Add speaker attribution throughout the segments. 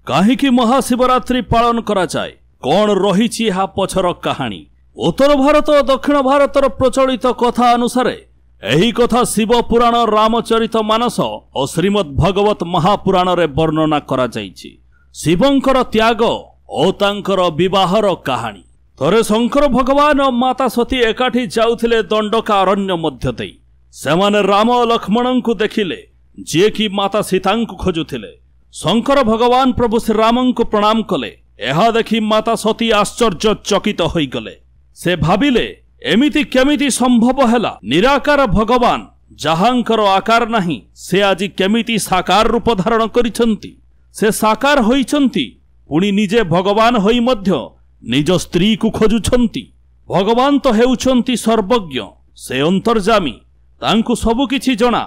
Speaker 1: काहींकि महाशिवरात्रि पालन करा जाए कौन रही हा पछर कहानी। उत्तर भारत और दक्षिण भारतर प्रचलित कथा अनुसार एही कथा शिव पुराण रामचरित मानस और श्रीमद् भगवत महापुराण रे वर्णना करा जाइछि। शिवंकर त्याग और तांकर विवाहर कहानी। थरे शंकर भगवान और माता सती एकाठी जाउथिले दंडका अरण्य मध्य देई। सेमाने राम और लक्ष्मण को देखिले जे कि माता सीता को खोजुथिले। शंकर भगवान प्रभु श्री राम को प्रणाम कले। यह देखि माता सती आश्चर्य चकित होई गले। से भाबिले एमिति केमिति संभव हैला निराकार भगवान जहांकर आकार नहीं से आजि केमिति साकार रूप धारण करिसंती। से साकार होइसंती पुणी निजे भगवान होई मध्य निज स्त्री को खोजुछंती। भगवान तो हेउछंती सर्वज्ञ, से अंतर्जामी, तांकु सबु किछि जणा।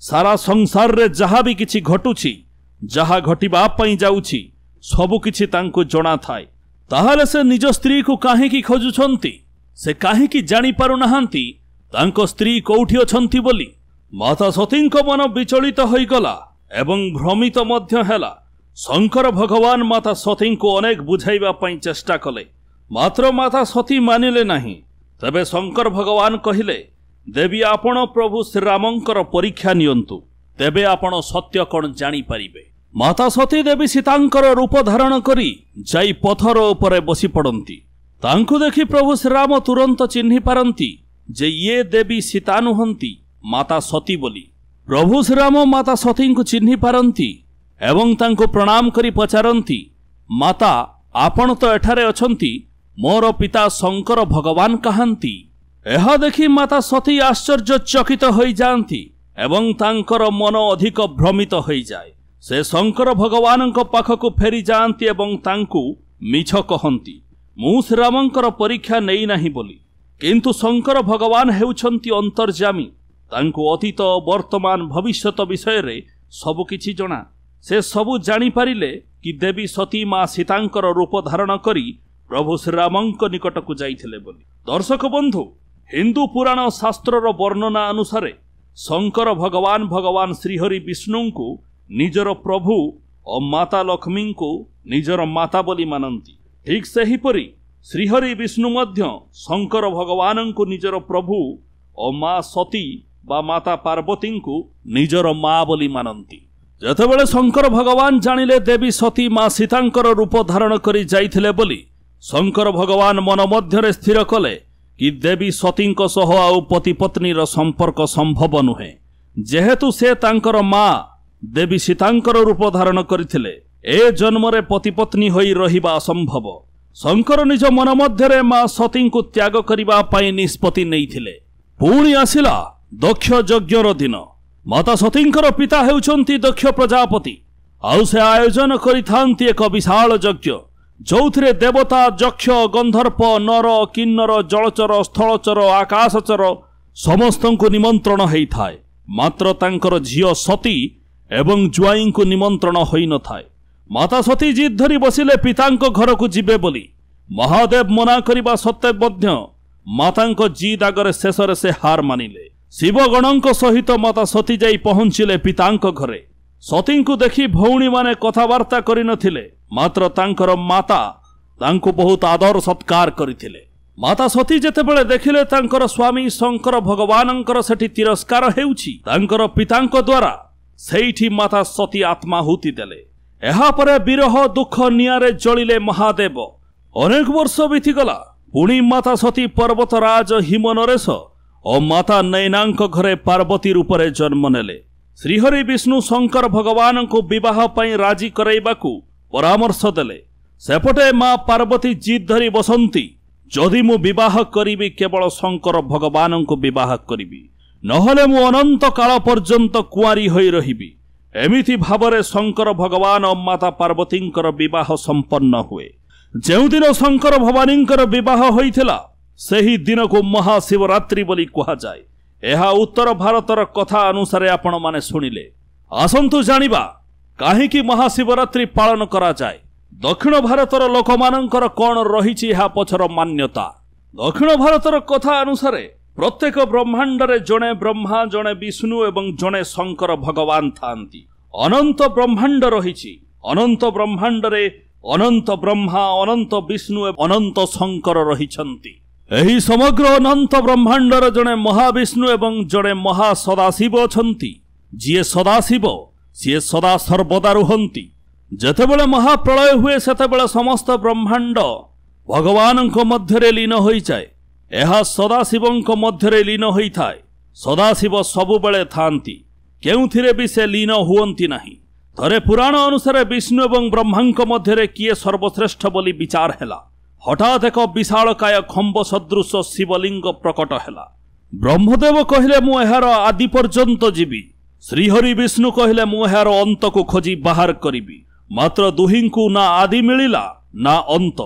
Speaker 1: सारा संसार रे जहा भी किछि घटुछि, जहा घटिबा पई जाउछि सबु किछि तांकु जणा थाए। ताहाले से निज स्त्री को काहेकि खोजुछंती? से काहेकि जानी पारु नाहांती तांको स्त्री कोउठी अछंती बोली। माता सतींको मन विचलित होई गला एवं भ्रमित मध्य हैला। शंकर भगवान माता सती को अनेक बुझाइबा पई चेष्टा कले, मात्र माता सती मानिले नहीं। तबे शंकर भगवान कहिले, देवी आपण प्रभु श्रीरामंकर परीक्षा नियंतु, तेबे आपण सत्य कौन जानी पारिबे। माता सती देवी सीतांकर रूप धारण करी जाई पथर उपरे बसी पड़ती। तांकु देखि प्रभु श्रीराम तुरंत चिन्हि पारंती जे ये देवी सीता नुहंती माता सती बोली। प्रभु श्रीराम माता सती को चिन्हि पारंती एवं तांको प्रणाम करी पचारंती, माता आपण तो एठारे अछंती, मोर पिता शंकर भगवान कहांती। यह देखि माता सती आश्चर्य चकित होई जांती एवं तांकर मन अधिक भ्रमित होई जाए। से शंकर भगवान पाखक फेरी जाती एवं तांकु मिछ कहंती, मु श्रीरामंकर परीक्षा नेई नाही बोली। किंतु शंकर भगवान हेउछंती अंतर्जामी, तांकु अतीत वर्तमान भविष्यत विषय रे सबु किछि जणा। से सबु जानी पारिले कि देवी सती मां सीतांकर रूप धारण करी प्रभु श्रीरामंक निकट को जाइथिले बोली। दर्शक बंधु, हिंदू पुराण शास्त्रर वर्णना अनुसारे शंकर भगवान भगवान श्रीहरि विष्णु को निजर प्रभु और माता लक्ष्मी को निजर माता बोली मानती। ठीक सेहीपरि श्रीहरि विष्णु मध्य शंकर भगवान को निजर प्रभु और मां सती बा माता पार्वती को निजर मां बोली मानती। जेतेबेले शंकर भगवान जानिले देवी सती मां सीतांकर रूप धारण करी जाइथिले बोली, शंकर भगवान मन मध्यरे स्थिर कले कि देवी सतींक सह आउ पति पत्नीर संपर्क संभव नुहे। जेहेतु से तांकर मां देवी सीतांकर रूप धारण करथिले, ए जन्मरे पति पत्नी होई रहिबा असंभव। शंकर निज मन मध्यरे मां सती को त्याग करिबा पई निष्पत्ति नेइथिले। पुणी आसिला दक्ष यज्ञर दिन। माता सतींकर पिता हेउछंती दक्ष प्रजापति। आउ से आयोजन करिथांती एक विशाल यज्ञ, जोथिरे देवता यक्ष गंधर्प नर किन्नर जलचर स्थलचर आकाशचर समस्तंको निमंत्रण हेई थाए। मात्र तांकर झियो सती एवं जुआई को निमंत्रण होई न थाए। माता सती जिद धरी बसिले पितांको घर को जिबे बोली। महादेव मना करिबा सत्ते मध्य मातांको जिद आगरे शेषरे से हार मानिले। शिवगणों सहित माता सती जाई पहुंचिले पितांको घरे। सती को देखि भौणी माने कथबार्ता करि नथिले, मात्र तांकर माता तांको बहुत आदर सत्कार करिथिले। माता सती जेतेबेले देखिले तांकर स्वामी शंकर भगवानंकर सेठी तिरस्कार हेउछि तांकर पितांको द्वारा, सेठी माता सती आत्माहुति देले। एहा परे विरह दुख नियारे जलिले महादेव। अनेक वर्ष बीतीगला। पुणी माता सती पर्वतराज हिमनरेश और माता नैनांक घरे पार्वती रूपरे जन्म नेले। श्रीहरि विष्णु शंकर भगवान को विवाह पई राजी कराइबाकू परामर्श देले। सेपटे मां पार्वती जिद धरी बसंती, जदि मु विवाह करिबी केवल शंकर भगवान को विवाह करिबी, नहले मु अनंत काल पर्यंत कुआरी होई रहिबी। एमिति भावरे शंकर भगवान और माता पार्वतींकर विवाह संपन्न हुए। जेउ दिन शंकर भवानींकर विवाह होइथिला सेही दिन को महाशिवरात्रि बोली कहा जाए। यह उत्तर भारतर कथा अनुसारे आपण माने सुनिले। आसंतु जानिबा काहेकि महाशिवरात्रि पालन करा जाए। दक्षिण भारतर लोकमानंकर कौन रहिछि एहा पछर मान्यता। दक्षिण भारतर कथा अनुसारे प्रत्येक ब्रह्मांड रे जणे ब्रह्मा, जणे विष्णु एवं जणे शंकर भगवान थांती। अनंत ब्रह्मांड रहिछि, ଅନନ୍ତ ବ୍ରହ୍ମାଣ୍ଡରେ ଅନନ୍ତ ବ୍ରହ୍ମା ଅନନ୍ତ ବିଷ୍ଣୁ ଏବଂ ଅନନ୍ତ ଶଙ୍କର ରହିଛନ୍ତି। ଏହି ସମଗ୍ର ଅନନ୍ତ ବ୍ରହ୍ମାଣ୍ଡର ଜଣେ ମହାବିଷ୍ଣୁ ଏବଂ ଜଣେ ମହା ସଦାଶିବ ଅଛନ୍ତି। ଯିଏ ସଦାଶିବ ସିଏ ସଦା ସର୍ବଦା ରୁହନ୍ତି। ଯେତେବେଳେ ମହାପ୍ରଳୟ ହୁଏ ସେତେବେଳେ ସମସ୍ତ ବ୍ରହ୍ମାଣ୍ଡ ଭଗବାନଙ୍କ ମଧ୍ୟରେ ଲୀନ ହୋଇଯାଏ। ଏହା ସଦାଶିବଙ୍କ ମଧ୍ୟରେ ଲୀନ ହୋଇଥାଏ। ସଦାଶିବ ସବୁବେଳେ ଥାନ୍ତି, କେଉଁଥିରେ ବି ସେ ଲୀନ ହୁଅନ୍ତି ନାହିଁ। ଥରେ ପୁରାଣ ଅନୁସାରେ ବିଷ୍ଣୁ ଏବଂ ବ୍ରହ୍ମାଙ୍କ ମଧ୍ୟରେ କିଏ ସର୍ବଶ୍ରେଷ୍ଠ ବୋଲି ବିଚାର ହେଲା। ହଠାତ୍ ଏକ ବିଶାଳକାୟ ଖମ୍ବ ସଦୃଶ ଶିବଲିଙ୍ଗ ପ୍ରକଟ ହେଲା। ବ୍ରହ୍ମଦେବ କହିଲେ ମୁଁ ଏହାର ଆଦି ପର୍ଯ୍ୟନ୍ତ ଯିବି। ଶ୍ରୀହରି ବିଷ୍ଣୁ କହିଲେ ମୁଁ ଏହାର ଅନ୍ତକୁ ଖୋଜି ବାହାର କରିବି। ମାତ୍ର ଦୁହିଁଙ୍କୁ ନା ଆଦି ମିଳିଲା ନା ଅନ୍ତ।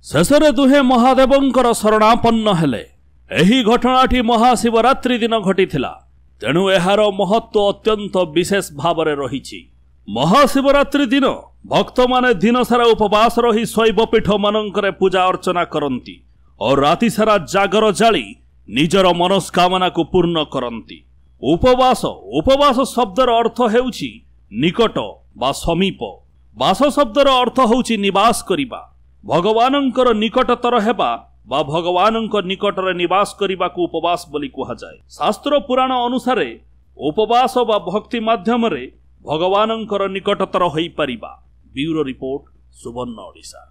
Speaker 1: ଶେଷରେ ଦୁହେଁ ମହାଦେବଙ୍କର ଶରଣାପନ୍ନ ହେଲେ। ଏହି ଘଟଣାଟି ମହାଶିବରାତ୍ରି ଦିନ ଘଟିଥିଲା। ତେଣୁ ଏହାର ମହତ୍ଵ ଅତ୍ୟନ୍ତ ବିଶେଷ ଭାବରେ ରହିଛି। ମହାଶିବରାତ୍ରି ଦିନ ଭକ୍ତମାନେ ଦିନସାରା ଉପବାସ ରହି ଶୈବପୀଠ ମାନଙ୍କରେ ପୂଜା ଅର୍ଚ୍ଚନା କରନ୍ତି ଓ ରାତି ସାରା ଜାଗର ଜାଳି ନିଜର ମନସ୍କାମନାକୁ ପୂର୍ଣ୍ଣ କରନ୍ତି। ଉପବାସ ଶବ୍ଦର ଅର୍ଥ ହେଉଛି ନିକଟ ବା ସମୀପ। ବାସ ଶବ୍ଦର ଅର୍ଥ ହେଉଛି ନିବାସ କରିବା। ଭଗବାନଙ୍କର ନିକଟତର ହେବା ବା ଭଗବାନଙ୍କ ନିକଟରେ ନିବାସ କରିବାକୁ ଉପବାସ ବୋଲି କୁହାଯାଏ। ଶାସ୍ତ୍ର ପୁରାଣ ଅନୁସାରେ ଉପବାସ ବା ଭକ୍ତି ମାଧ୍ୟମରେ ଭଗବାନଙ୍କର ନିକଟତର ହୋଇପାରିବା। ବ୍ୟୁରୋ ରିପୋର୍ଟ, ସୁବର୍ଣ୍ଣ ଓଡ଼ିଶା।